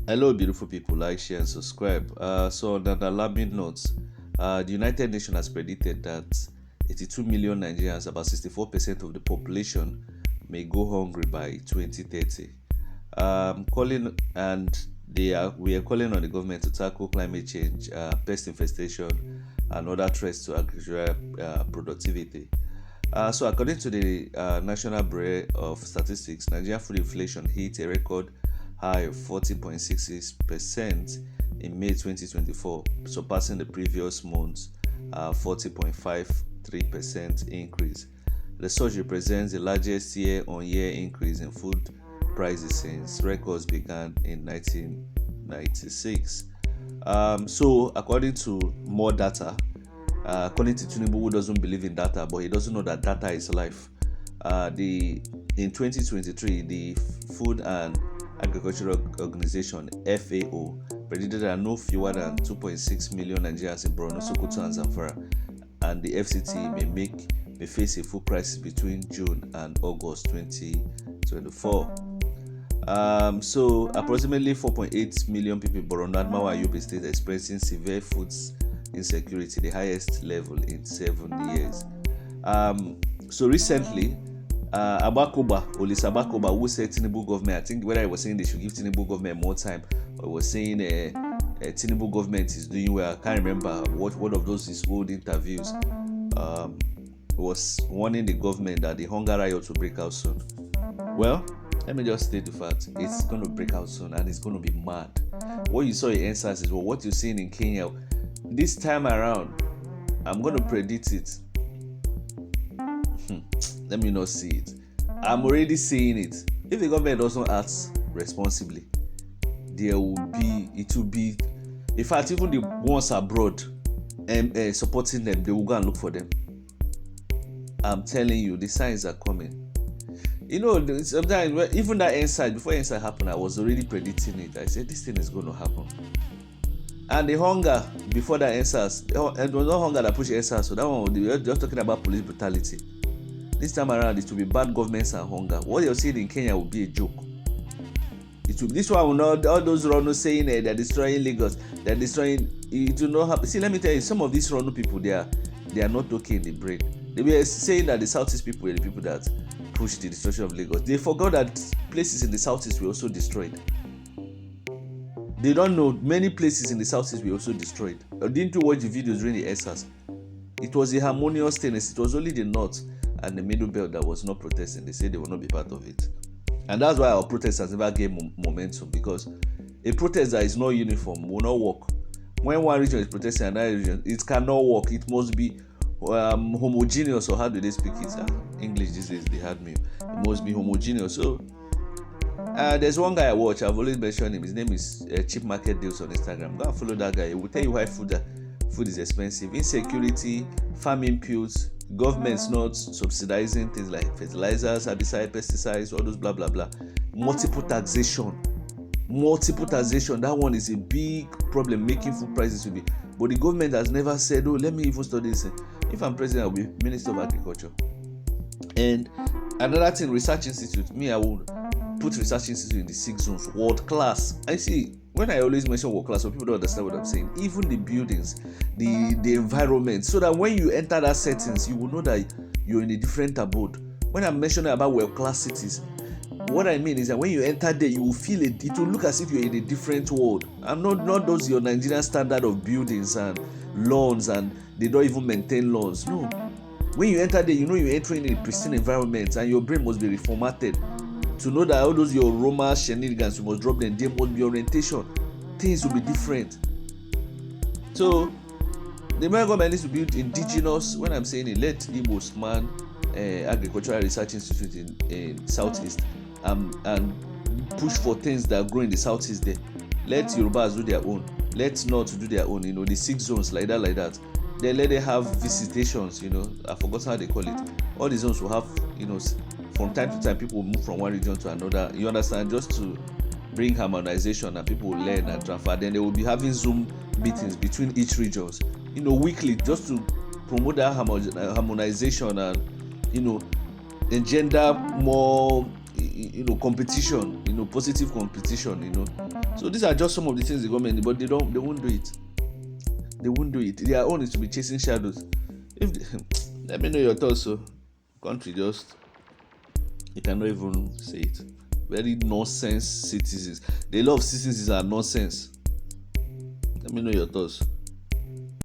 Hello, beautiful people. Like, share, and subscribe. So, on an alarming note, the United Nations has predicted that 82 million Nigerians, about 64% of the population, may go hungry by 2030. Calling and we are calling on the government to tackle climate change, pest infestation, and other threats to agricultural productivity. So, according to the National Bureau of Statistics, Nigerian food inflation hit a record high of 40.66% in May 2024, surpassing the previous month's 40.53% increase. The surge represents the largest year-on-year increase in food prices since records began in 1996. So, according to more data, according to Tinubu, who doesn't believe in data, but he doesn't know that data is life. In 2023, the Food and Agricultural Organization (FAO) predicted that no fewer than 2.6 million Nigerians in Borno, Sokoto, and Zamfara, and the FCT may face a food crisis between June and August 2024. So approximately 4.8 million people in Borno, Adamawa, and Yobe State are experiencing severe food insecurity, the highest level in 7 years. So recently, Olisa Abakoba, who said Tinubu government, I think whether he was saying they should give Tinubu government more time, or was saying Tinubu government is doing well, I can't remember what one of those his old interviews, was warning the government that the hunger riot will break out soon. Well, let me just state the fact, it's going to break out soon and it's going to be mad. What you saw in NSAS is what you're seeing in Kenya. This time around, I'm going to predict it. Let me not see it. I'm already seeing it. If the government doesn't act responsibly, it will be, in fact, even the ones abroad supporting them, they will go and look for them. I'm telling you, the signs are coming. You know, sometimes even that inside, before inside happened, I was already predicting it. I said, this thing is going to happen. And the hunger before that answers, it was not hunger that pushed answers. So that one, we're just talking about police brutality. This time around, it will be bad governments and hunger. What you're seeing in Kenya will be a joke. This one will not, all those Rono saying they're destroying Lagos, they're destroying, it will not happen. See, let me tell you, some of these Rono people, they are not okay in the brain. They were saying that the Southeast people were the people that pushed the destruction of Lagos. They forgot that places in the Southeast were also destroyed. They don't know many places in the Southeast were also destroyed. Didn't you watch the videos during the ESAS? It was a harmonious thing. It was only the North and the Middle Belt that was not protesting. They said they will not be part of it. And that's why our protest has never gained momentum, because a protest that is not uniform will not work. When one region is protesting another region, it cannot work. It must be homogeneous, or how do they speak it? English these days, they had me. It must be homogeneous. So there's one guy I watch, I've always mentioned him. His name is Cheap Market Deals on Instagram. Go and follow that guy. He will tell you why food is expensive. Insecurity, farm inputs, government's not subsidizing things like fertilizers, herbicides, pesticides, all those blah blah blah. Multiple taxation, that one is a big problem, making food prices to be. But the government has never said, oh, let me even study this. If I'm president, I'll be Minister of Agriculture. And another thing, research institute. I would put research institute in the 6 zones, world class. I see, when I always mention world class, so people don't understand what I'm saying. Even the buildings, the environment, so that when you enter that settings, you will know that you're in a different abode. When I'm mentioning about world class cities, what I mean is that when you enter there, you will feel it will look as if you're in a different world. I'm not those your Nigerian standard of buildings and lawns, and they don't even maintain lawns. No. When you enter there, you know you're entering in a pristine environment, and your brain must be reformatted to know that all those your Roma shenanigans, you must drop them. There must be orientation. Things will be different. So the American government needs to build indigenous. When I'm saying it, let Igbo's man Agricultural Research Institute in Southeast and push for things that grow in the Southeast there. Let Yorubas do their own. Let North do their own. The 6 zones like that. Then let them have visitations. I forgot how they call it. All the zones will have, from time to time people will move from one region to another. You understand? Just to bring harmonization, and people will learn and transfer. Then they will be having Zoom meetings between each regions, weekly, just to promote that harmonization and engender more competition, positive competition, So these are just some of the things the government, but they won't do it. They won't do it. Their own is to be chasing shadows. Let me know your thoughts. So country just, you cannot even say it. Very nonsense citizens. The lot of citizens are nonsense. Let me know your thoughts.